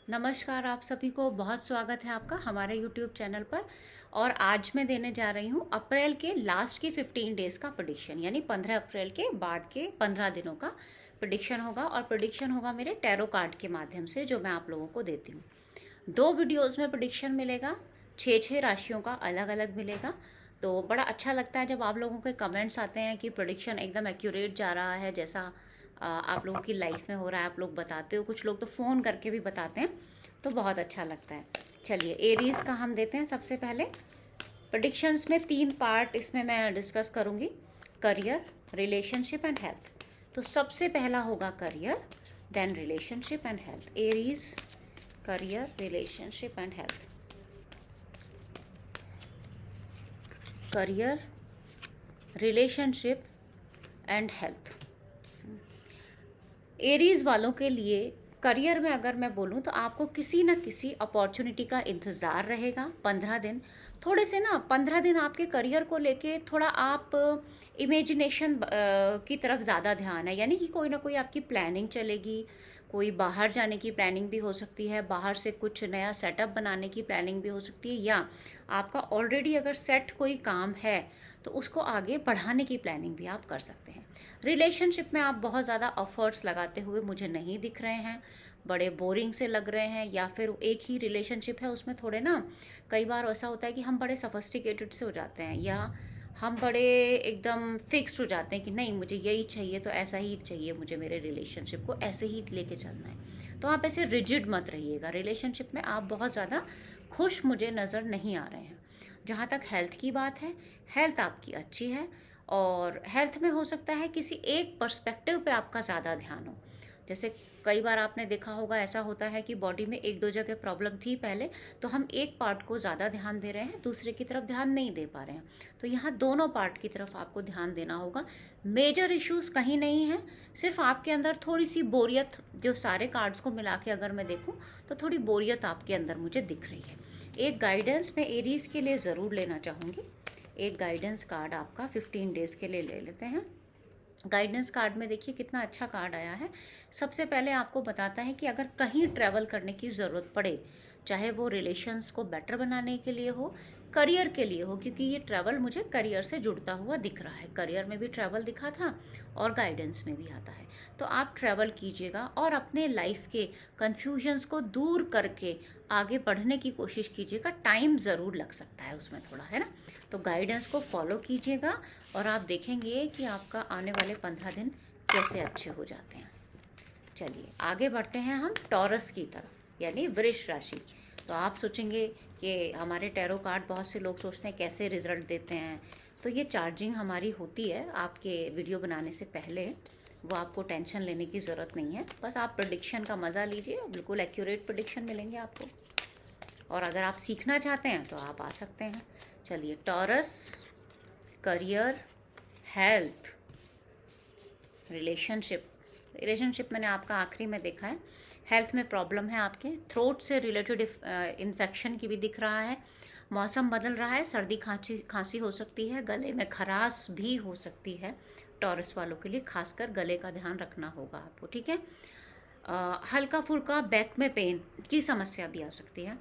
नमस्कार, आप सभी को बहुत स्वागत है आपका हमारे YouTube चैनल पर। और आज मैं देने जा रही हूँ अप्रैल के लास्ट के 15 डेज का प्रेडिक्शन, यानी 15 अप्रैल के बाद के 15 दिनों का प्रेडिक्शन होगा। और प्रेडिक्शन होगा मेरे टैरो कार्ड के माध्यम से, जो मैं आप लोगों को देती हूँ। 2 वीडियोज़ में प्रेडिक्शन मिलेगा, 6 राशियों का अलग अलग मिलेगा। तो बड़ा अच्छा लगता है जब आप लोगों के कमेंट्स आते हैं कि प्रेडिक्शन एकदम एक्यूरेट जा रहा है, जैसा आप लोगों की लाइफ में हो रहा है। आप लोग बताते हो, कुछ लोग तो फ़ोन करके भी बताते हैं, तो बहुत अच्छा लगता है। चलिए एरीज का हम देते हैं सबसे पहले। प्रेडिक्शंस में 3 पार्ट इसमें मैं डिस्कस करूंगी, करियर, रिलेशनशिप एंड हेल्थ। तो सबसे पहला होगा career, then relationship and health. Aries, career, relationship and health. Career, relationship and health. Aries वालों के लिए करियर में अगर मैं बोलूं तो आपको किसी न किसी अपॉर्चुनिटी का इंतज़ार रहेगा। 15 दिन थोड़े से ना 15 दिन आपके करियर को लेके थोड़ा आप इमेजिनेशन की तरफ ज़्यादा ध्यान है, यानी कि कोई ना कोई आपकी प्लानिंग चलेगी। कोई बाहर जाने की प्लानिंग भी हो सकती है, बाहर से कुछ नया सेटअप बनाने की प्लानिंग भी हो सकती है, या आपका ऑलरेडी अगर सेट कोई काम है तो उसको आगे बढ़ाने की प्लानिंग भी आप कर सकते हैं। रिलेशनशिप में आप बहुत ज़्यादा एफर्ट्स लगाते हुए मुझे नहीं दिख रहे हैं, बड़े बोरिंग से लग रहे हैं, या फिर एक ही रिलेशनशिप है उसमें थोड़े ना, कई बार ऐसा होता है कि हम बड़े सफिस्टिकेटेड से हो जाते हैं, या हम बड़े एकदम फिक्स्ड हो जाते हैं कि नहीं मुझे यही चाहिए तो ऐसा ही चाहिए, मुझे मेरे रिलेशनशिप को ऐसे ही लेके चलना है। तो आप ऐसे रिजिड मत रहिएगा। रिलेशनशिप में आप बहुत ज़्यादा खुश मुझे नज़र नहीं आ रहे हैं। जहाँ तक हेल्थ की बात है, हेल्थ आपकी अच्छी है, और हेल्थ में हो सकता है किसी एक पर्सपेक्टिव पे आपका ज़्यादा ध्यान हो। जैसे कई बार आपने देखा होगा, ऐसा होता है कि बॉडी में 1-2 जगह प्रॉब्लम थी पहले, तो हम एक पार्ट को ज़्यादा ध्यान दे रहे हैं, दूसरे की तरफ ध्यान नहीं दे पा रहे हैं। तो यहाँ दोनों पार्ट की तरफ आपको ध्यान देना होगा। मेजर इश्यूज कहीं नहीं है, सिर्फ आपके अंदर थोड़ी सी बोरियत, जो सारे कार्ड्स को मिला के अगर मैं देखूँ तो थोड़ी बोरियत आपके अंदर मुझे दिख रही है। एक गाइडेंस मैं एरीज के लिए ज़रूर लेना चाहूँगी। एक गाइडेंस कार्ड आपका 15 डेज के लिए ले लेते हैं। गाइडेंस कार्ड में देखिए कितना अच्छा कार्ड आया है। सबसे पहले आपको बताता है कि अगर कहीं ट्रैवल करने की ज़रूरत पड़े, चाहे वो रिलेशंस को बेटर बनाने के लिए हो, करियर के लिए हो, क्योंकि ये ट्रैवल मुझे करियर से जुड़ता हुआ दिख रहा है। करियर में भी ट्रैवल दिखा था और गाइडेंस में भी आता है। तो आप ट्रैवल कीजिएगा और अपने लाइफ के कन्फ्यूजन्स को दूर करके आगे बढ़ने की कोशिश कीजिएगा। टाइम ज़रूर लग सकता है उसमें थोड़ा, है ना। तो गाइडेंस को फॉलो कीजिएगा और आप देखेंगे कि आपका आने वाले 15 दिन कैसे अच्छे हो जाते हैं। चलिए आगे बढ़ते हैं हम टॉरस की तरफ, यानी वृष राशि। तो आप सोचेंगे कि हमारे टैरो कार्ड, बहुत से लोग सोचते हैं कैसे रिजल्ट देते हैं। तो ये चार्जिंग हमारी होती है आपके वीडियो बनाने से पहले, वो आपको टेंशन लेने की ज़रूरत नहीं है। बस आप प्रेडिक्शन का मज़ा लीजिए, बिल्कुल एक्यूरेट प्रेडिक्शन मिलेंगे आपको। और अगर आप सीखना चाहते हैं तो आप आ सकते हैं। चलिए टॉरस, करियर, हेल्थ, रिलेशनशिप मैंने आपका आखिरी में देखा है। हेल्थ में प्रॉब्लम है आपके, थ्रोट से रिलेटेड इन्फेक्शन की भी दिख रहा है। मौसम बदल रहा है, सर्दी खांसी हो सकती है, गले में खराश भी हो सकती है। टॉरस वालों के लिए खासकर गले का ध्यान रखना होगा आपको, ठीक है। हल्का फुल्का बैक में पेन की समस्या भी आ सकती है।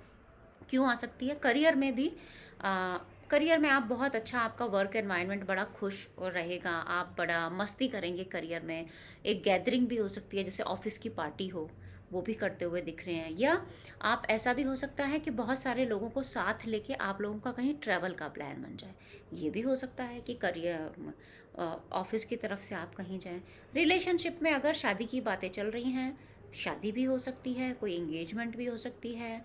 क्यों आ सकती है? करियर में भी करियर में आप बहुत अच्छा, आपका वर्क एनवायरनमेंट बड़ा खुश रहेगा, आप बड़ा मस्ती करेंगे करियर में। एक गैदरिंग भी हो सकती है, जैसे ऑफिस की पार्टी हो, वो भी करते हुए दिख रहे हैं। या आप, ऐसा भी हो सकता है कि बहुत सारे लोगों को साथ लेके आप लोगों का कहीं ट्रैवल का प्लान बन जाए। ये भी हो सकता है कि करियर ऑफिस की तरफ से आप कहीं जाएं। रिलेशनशिप में अगर शादी की बातें चल रही हैं, शादी भी हो सकती है, कोई एंगेजमेंट भी हो सकती है,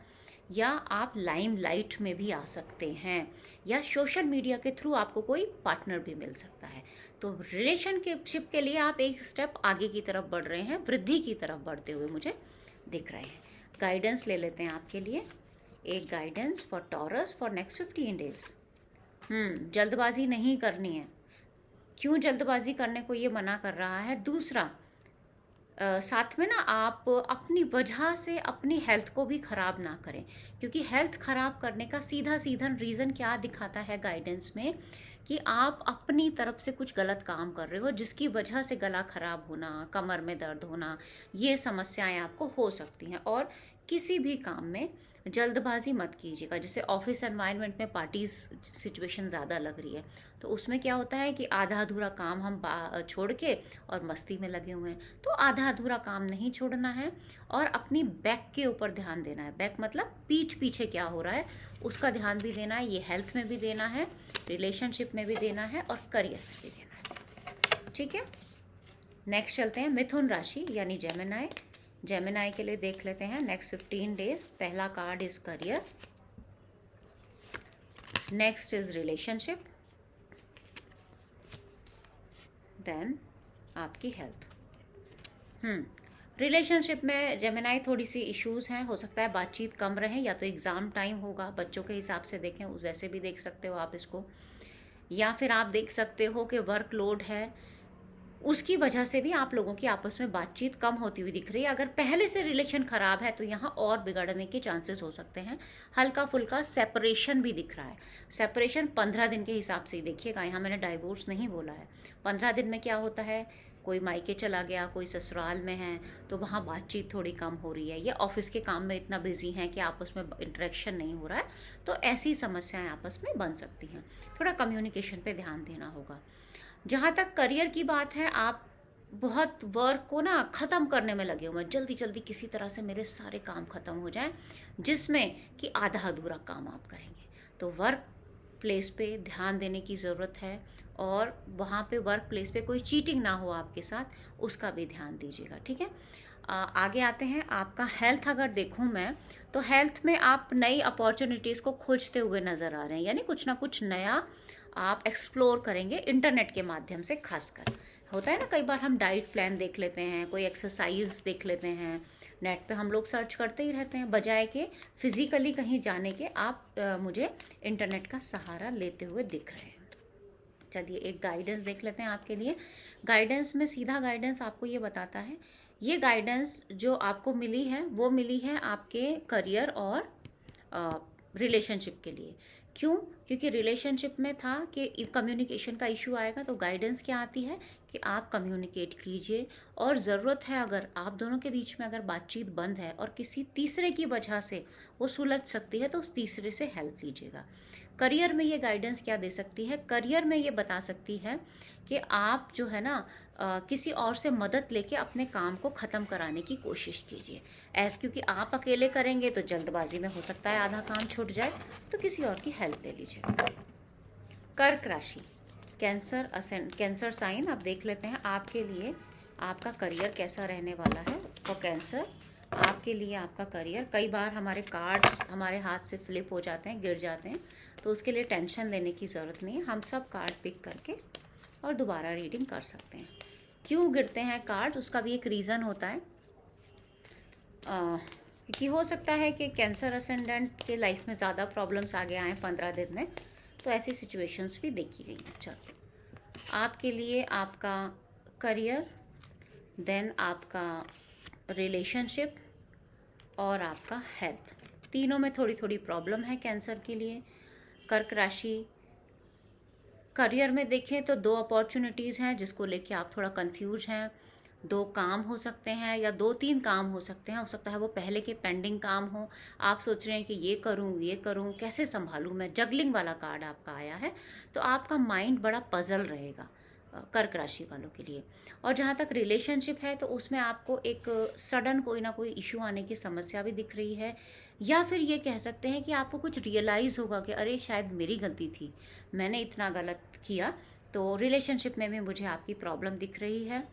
या आप लाइमलाइट में भी आ सकते हैं, या सोशल मीडिया के थ्रू आपको कोई पार्टनर भी मिल सकता है। तो रिलेशनशिप के लिए आप एक स्टेप आगे की तरफ बढ़ रहे हैं, वृद्धि की तरफ बढ़ते हुए मुझे दिख रहे हैं। गाइडेंस ले लेते हैं आपके लिए। एक guidance for taurus for next 15 days. जल्दबाजी नहीं करनी है। क्यों जल्दबाजी करने को ये मना कर रहा है? दूसरा, साथ में ना आप अपनी वजह से अपनी हेल्थ को भी ख़राब ना करें, क्योंकि हेल्थ ख़राब करने का सीधा सीधा रीज़न क्या दिखाता है गाइडेंस में, कि आप अपनी तरफ से कुछ गलत काम कर रहे हो, जिसकी वजह से गला ख़राब होना, कमर में दर्द होना, ये समस्याएं आपको हो सकती हैं। और किसी भी काम में जल्दबाजी मत कीजिएगा। जैसे ऑफिस एनवायरनमेंट में पार्टीज सिचुएशन ज़्यादा लग रही है, तो उसमें क्या होता है कि आधा अधूरा काम हम छोड़ के और मस्ती में लगे हुए हैं। तो आधा अधूरा काम नहीं छोड़ना है और अपनी बैक के ऊपर ध्यान देना है। बैक मतलब पीठ पीछे क्या हो रहा है उसका ध्यान भी देना है। ये हेल्थ में भी देना है, रिलेशनशिप में भी देना है और करियर में भी देना है। ठीक है, नेक्स्ट चलते हैं मिथुन राशि यानी जेमिनाई। जेमिनाई के लिए देख लेते हैं नेक्स्ट 15 डेज। पहला card is career, next is relationship, then आपकी हेल्थ। रिलेशनशिप में जेमिनाई थोड़ी सी इश्यूज हैं, हो सकता है बातचीत कम रहे, या तो एग्ज़ाम टाइम होगा, बच्चों के हिसाब से देखें उस वैसे भी देख सकते हो आप इसको, या फिर आप देख सकते हो कि वर्कलोड है उसकी वजह से भी आप लोगों की आपस में बातचीत कम होती हुई दिख रही है। अगर पहले से रिलेशन खराब है तो यहाँ और बिगड़ने के चांसेस हो सकते हैं। हल्का फुल्का सेपरेशन भी दिख रहा है। सेपरेशन 15 दिन के हिसाब से ही देखिएगा, यहाँ मैंने डाइवोर्स नहीं बोला है। 15 दिन में क्या होता है, कोई मायके चला गया, कोई ससुराल में है, तो वहाँ बातचीत थोड़ी कम हो रही है, या ऑफिस के काम में इतना बिजी हैं कि आपस में इंटरेक्शन नहीं हो रहा है, तो ऐसी समस्याएं आपस में बन सकती हैं। थोड़ा कम्युनिकेशन पे ध्यान देना होगा। जहाँ तक करियर की बात है, आप बहुत वर्क को ना ख़त्म करने में लगे हुए हैं, जल्दी जल्दी किसी तरह से मेरे सारे काम ख़त्म हो जाएं, जिसमें कि आधा अधूरा काम आप करेंगे। तो वर्क प्लेस पे ध्यान देने की ज़रूरत है, और वहाँ पे वर्क प्लेस पे कोई चीटिंग ना हो आपके साथ, उसका भी ध्यान दीजिएगा। ठीक है, आगे आते हैं। आपका हेल्थ अगर देखूँ मैं, तो हेल्थ में आप नई अपॉर्चुनिटीज़ को खोजते हुए नज़र आ रहे हैं, यानी कुछ ना कुछ नया आप एक्सप्लोर करेंगे इंटरनेट के माध्यम से। खासकर होता है ना, कई बार हम डाइट प्लान देख लेते हैं, कोई एक्सरसाइज देख लेते हैं, नेट पे हम लोग सर्च करते ही रहते हैं, बजाय के फिजिकली कहीं जाने के आप मुझे इंटरनेट का सहारा लेते हुए दिख रहे हैं। चलिए एक गाइडेंस देख लेते हैं आपके लिए। गाइडेंस में सीधा गाइडेंस आपको ये बताता है, ये गाइडेंस जो आपको मिली है वो मिली है आपके करियर और रिलेशनशिप के लिए। क्यों? क्योंकि रिलेशनशिप में था कि कम्युनिकेशन का इशू आएगा, तो गाइडेंस क्या आती है कि आप कम्युनिकेट कीजिए, और ज़रूरत है अगर आप दोनों के बीच में अगर बातचीत बंद है और किसी तीसरे की वजह से वो सुलझ सकती है, तो उस तीसरे से हेल्प लीजिएगा। करियर में ये गाइडेंस क्या दे सकती है? करियर में ये बता सकती है कि आप जो है ना किसी और से मदद लेके अपने काम को ख़त्म कराने की कोशिश कीजिए। क्योंकि आप अकेले करेंगे तो जल्दबाजी में हो सकता है आधा काम छूट जाए, तो किसी और की हेल्प ले लीजिए। कर्क राशि, कैंसर साइन। अब देख लेते हैं आपके लिए आपका करियर कैसा रहने वाला है। और कैंसर, आपके लिए आपका करियर, कई बार हमारे कार्ड्स हमारे हाथ से फ्लिप हो जाते हैं, गिर जाते हैं, तो उसके लिए टेंशन लेने की ज़रूरत नहीं है। हम सब कार्ड पिक करके और दोबारा रीडिंग कर सकते हैं। क्यों गिरते हैं कार्ड, उसका भी एक रीज़न होता है, कि हो सकता है कि कैंसर असेंडेंट के लाइफ में ज़्यादा प्रॉब्लम्स आगे आए 15 दिन में, तो ऐसी सिचुएशंस भी देखी गई हैं। चलो आपके लिए आपका करियर, देन आपका रिलेशनशिप और आपका हेल्थ, तीनों में थोड़ी थोड़ी प्रॉब्लम है कैंसर के लिए। कर्क राशि, करियर में देखें तो 2 अपॉर्चुनिटीज़ हैं जिसको लेके आप थोड़ा कंफ्यूज हैं। 2 काम हो सकते हैं या 2-3 काम हो सकते हैं। हो सकता है वो पहले के पेंडिंग काम हो, आप सोच रहे हैं कि ये करूं, कैसे संभालूं मैं, जगलिंग वाला कार्ड आपका आया है, तो आपका माइंड बड़ा पजल रहेगा कर्क राशि वालों के लिए। और जहाँ तक रिलेशनशिप है, तो उसमें आपको एक सडन कोई ना कोई इशू आने की समस्या भी दिख रही है, या फिर ये कह सकते हैं कि आपको कुछ रियलाइज़ होगा कि अरे शायद मेरी गलती थी, मैंने इतना गलत किया। तो रिलेशनशिप में भी मुझे आपकी प्रॉब्लम दिख रही है।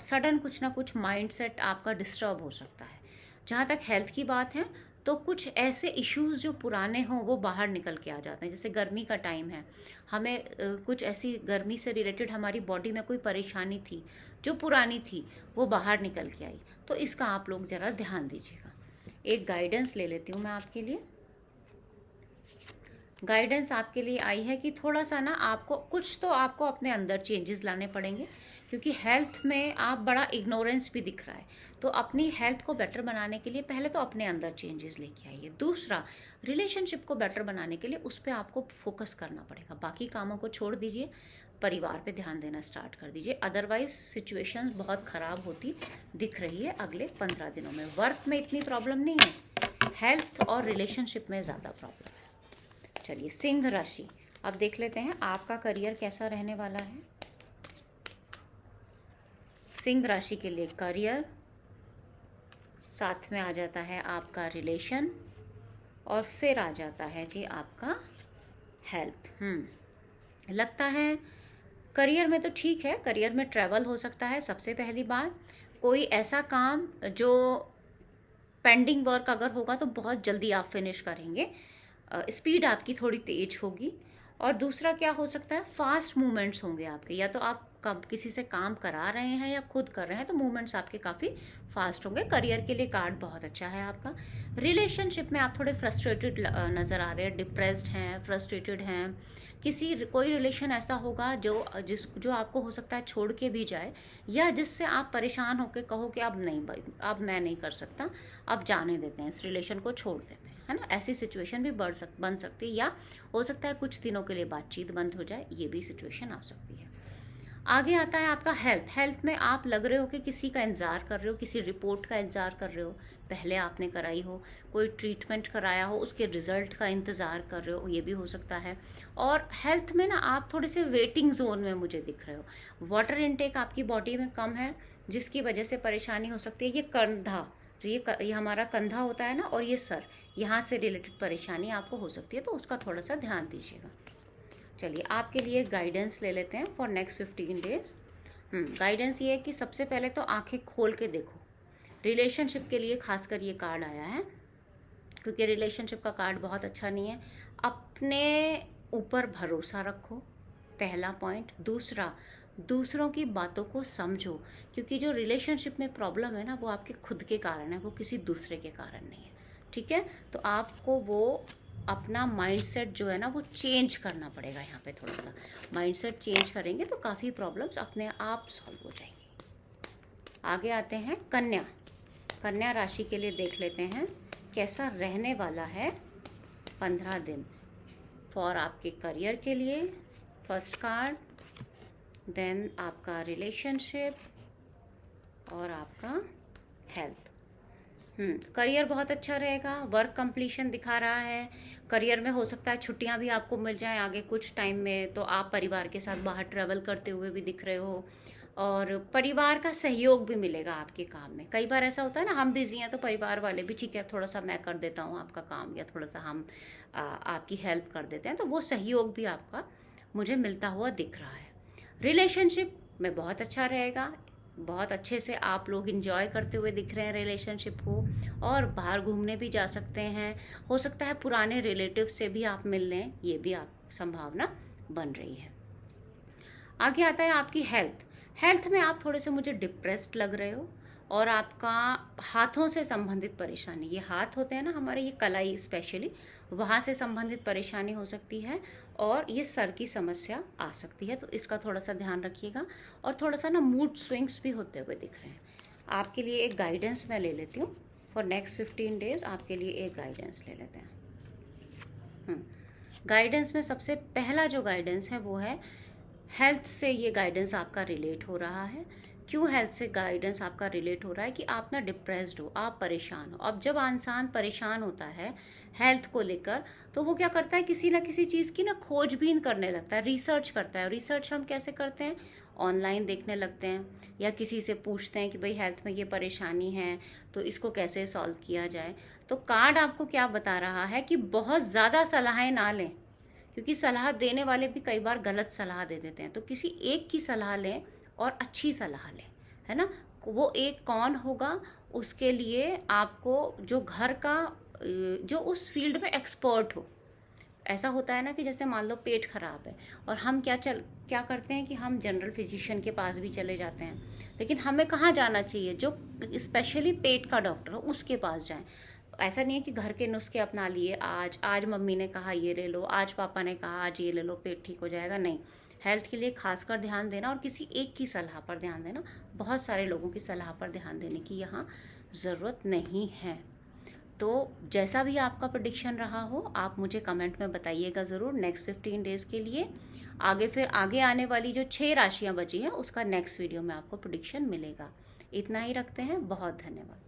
सडन कुछ ना कुछ माइंडसेट आपका डिस्टर्ब हो सकता है। जहाँ तक हेल्थ की बात है, तो कुछ ऐसे इश्यूज जो पुराने हों वो बाहर निकल के आ जाते हैं। जैसे गर्मी का टाइम है, हमें कुछ ऐसी गर्मी से रिलेटेड हमारी बॉडी में कोई परेशानी थी जो पुरानी थी, वो बाहर निकल के आई, तो इसका आप लोग ज़रा ध्यान दीजिएगा। एक गाइडेंस ले लेती हूँ मैं आपके लिए। गाइडेंस आपके लिए आई है कि थोड़ा सा ना आपको अपने अंदर चेंजेस लाने पड़ेंगे, क्योंकि हेल्थ में आप बड़ा इग्नोरेंस भी दिख रहा है। तो अपनी हेल्थ को बेटर बनाने के लिए पहले तो अपने अंदर चेंजेस लेके आइए। दूसरा, रिलेशनशिप को बेटर बनाने के लिए उस पर आपको फोकस करना पड़ेगा, बाकी कामों को छोड़ दीजिए। परिवार पे ध्यान देना स्टार्ट कर दीजिए, अदरवाइज सिचुएशन बहुत ख़राब होती दिख रही है अगले 15 दिनों में। वर्क में इतनी प्रॉब्लम नहीं है, हेल्थ और रिलेशनशिप में ज़्यादा प्रॉब्लम है। चलिए सिंह राशि, अब देख लेते हैं आपका करियर कैसा रहने वाला है। सिंह राशि के लिए करियर, साथ में आ जाता है आपका रिलेशन, और फिर आ जाता है जी आपका हेल्थ। लगता है करियर में तो ठीक है, करियर में ट्रैवल हो सकता है। सबसे पहली बात, कोई ऐसा काम जो पेंडिंग वर्क अगर होगा तो बहुत जल्दी आप फिनिश करेंगे, स्पीड आपकी थोड़ी तेज होगी। और दूसरा क्या हो सकता है, फास्ट मूवमेंट्स होंगे आपके, या तो आप किसी से काम करा रहे हैं या खुद कर रहे हैं तो मूवमेंट्स आपके काफ़ी फास्ट होंगे। करियर के लिए कार्ड बहुत अच्छा है आपका। रिलेशनशिप में आप थोड़े फ्रस्ट्रेटेड नज़र आ रहे हैं, डिप्रेस्ड हैं, फ्रस्ट्रेटेड हैं। कोई रिलेशन ऐसा होगा जो आपको हो सकता है छोड़ के भी जाए, या जिससे आप परेशान होकर कहो कि अब नहीं भाई, अब मैं नहीं कर सकता, अब जाने देते हैं, इस रिलेशन को छोड़ देते हैं, है ना। ऐसी सिचुएशन भी बन सकती है, या हो सकता है कुछ दिनों के लिए बातचीत बंद हो जाए, ये भी सिचुएशन आ सकती है। आगे आता है आपका हेल्थ। हेल्थ में आप लग रहे हो कि किसी का इंतज़ार कर रहे हो, किसी रिपोर्ट का इंतज़ार कर रहे हो, पहले आपने कराई हो, कोई ट्रीटमेंट कराया हो, उसके रिजल्ट का इंतज़ार कर रहे हो, ये भी हो सकता है। और हेल्थ में ना आप थोड़े से वेटिंग जोन में मुझे दिख रहे हो। वाटर इनटेक आपकी बॉडी में कम है, जिसकी वजह से परेशानी हो सकती है। ये कंधा, जो ये हमारा कंधा होता है ना, और ये सर, यहाँ से रिलेटेड परेशानी आपको हो सकती है, तो उसका थोड़ा सा ध्यान दीजिएगा। चलिए आपके लिए गाइडेंस ले लेते हैं फॉर नेक्स्ट 15 डेज। गाइडेंस ये है कि सबसे पहले तो आंखें खोल के देखो। रिलेशनशिप के लिए खासकर ये कार्ड आया है, क्योंकि रिलेशनशिप का कार्ड बहुत अच्छा नहीं है। अपने ऊपर भरोसा रखो, पहला पॉइंट। दूसरा, दूसरों की बातों को समझो, क्योंकि जो रिलेशनशिप में प्रॉब्लम है ना, वो आपके खुद के कारण है, वो किसी दूसरे के कारण नहीं है, ठीक है। तो आपको वो अपना माइंडसेट जो है ना वो चेंज करना पड़ेगा। यहाँ पे थोड़ा सा माइंडसेट चेंज करेंगे तो काफ़ी प्रॉब्लम्स अपने आप सॉल्व हो जाएंगी। आगे आते हैं कन्या। कन्या राशि के लिए देख लेते हैं कैसा रहने वाला है 15 दिन फॉर आपके करियर के लिए। फर्स्ट कार्ड, देन आपका रिलेशनशिप और आपका हेल्थ। करियर बहुत अच्छा रहेगा, वर्क कंप्लीशन दिखा रहा है। करियर में हो सकता है छुट्टियां भी आपको मिल जाएं आगे कुछ टाइम में, तो आप परिवार के साथ बाहर ट्रैवल करते हुए भी दिख रहे हो, और परिवार का सहयोग भी मिलेगा आपके काम में। कई बार ऐसा होता है ना, हम बिजी हैं तो परिवार वाले भी ठीक है थोड़ा सा मैं कर देता हूँ आपका काम, या थोड़ा सा हम आपकी हेल्प कर देते हैं, तो वो सहयोग भी आपका मुझे मिलता हुआ दिख रहा है। रिलेशनशिप में बहुत अच्छा रहेगा, बहुत अच्छे से आप लोग इंजॉय करते हुए दिख रहे हैं रिलेशनशिप को, और बाहर घूमने भी जा सकते हैं। हो सकता है पुराने रिलेटिव से भी आप मिल लें, ये भी आप संभावना बन रही है। आगे आता है आपकी हेल्थ। हेल्थ में आप थोड़े से मुझे डिप्रेस्ड लग रहे हो, और आपका हाथों से संबंधित परेशानी, ये हाथ होते हैं ना हमारे, ये कलाई स्पेशली, वहाँ से संबंधित परेशानी हो सकती है, और ये सर की समस्या आ सकती है, तो इसका थोड़ा सा ध्यान रखिएगा। और थोड़ा सा ना मूड स्विंग्स भी होते हुए दिख रहे हैं। आपके लिए एक गाइडेंस मैं ले लेती हूँ फॉर नेक्स्ट 15 डेज। आपके लिए एक गाइडेंस ले लेते हैं। गाइडेंस में सबसे पहला जो गाइडेंस है वो है हेल्थ से। ये गाइडेंस आपका रिलेट हो रहा है। क्यों हेल्थ से गाइडेंस आपका रिलेट हो रहा है कि आप ना डिप्रेस्ड हो, आप परेशान हो। अब जब इंसान परेशान होता है हेल्थ को लेकर, तो वो क्या करता है, किसी ना किसी चीज़ की ना खोजबीन करने लगता है, रिसर्च करता है। रिसर्च हम कैसे करते हैं, ऑनलाइन देखने लगते हैं, या किसी से पूछते हैं कि भाई हेल्थ में ये परेशानी है तो इसको कैसे सॉल्व किया जाए। तो कार्ड आपको क्या बता रहा है कि बहुत ज़्यादा सलाहें ना लें, क्योंकि सलाह देने वाले भी कई बार गलत सलाह दे देते हैं। तो किसी एक की सलाह लें और अच्छी सलाह लें, है ना। वो एक कौन होगा, उसके लिए आपको जो घर का जो उस फील्ड में एक्सपर्ट हो। ऐसा होता है ना कि जैसे मान लो पेट खराब है, और हम क्या करते हैं कि हम जनरल फिजिशियन के पास भी चले जाते हैं, लेकिन हमें कहाँ जाना चाहिए, जो स्पेशली पेट का डॉक्टर हो उसके पास जाएं। ऐसा नहीं है कि घर के नुस्खे अपना लिए, आज मम्मी ने कहा ये ले लो, आज पापा ने कहा आज ये ले लो पेट ठीक हो जाएगा, नहीं। हेल्थ के लिए खासकर ध्यान देना, और किसी एक की सलाह पर ध्यान देना, बहुत सारे लोगों की सलाह पर ध्यान देने की यहाँ ज़रूरत नहीं है। तो जैसा भी आपका प्रेडिक्शन रहा हो आप मुझे कमेंट में बताइएगा ज़रूर नेक्स्ट 15 डेज़ के लिए। फिर आगे आने वाली जो 6 राशियां बची हैं उसका नेक्स्ट वीडियो में आपको प्रेडिक्शन मिलेगा। इतना ही रखते हैं, बहुत धन्यवाद।